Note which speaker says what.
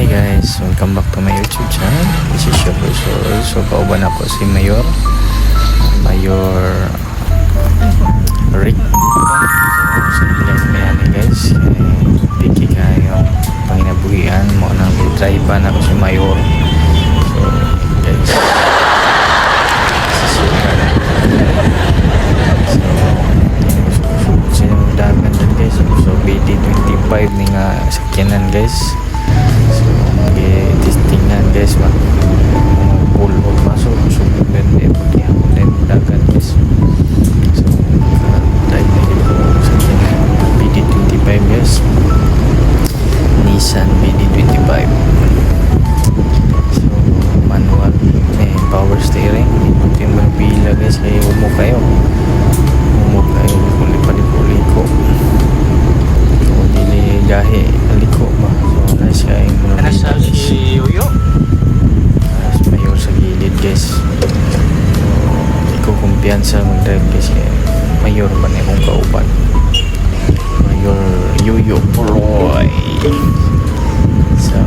Speaker 1: guys, welcome back to my YouTube channel. This is your Sol. So kauban ako si Mayor Rick. So bilang guys, piki kayo panginabuhian mo nang drive na ako si Mayor. So guys, so BD25 ni nga sakyanan guys. So testingan guys ba pull o pasok so bende pagyan then dagat guys. So type na dito sakyanan BD25 guys, Nissan BD25. So manual power steering, ito yung magpila guys, kaya umukayo pali-liko o dili gahe aliko ba. So nasa yung
Speaker 2: nasa si Yoyo
Speaker 1: Mayor sa gilid guys. So ikaw kumpiyansa mag-drive guys, kaya Mayor ba na akong kaupan, Mayor Yoyo Poroy. So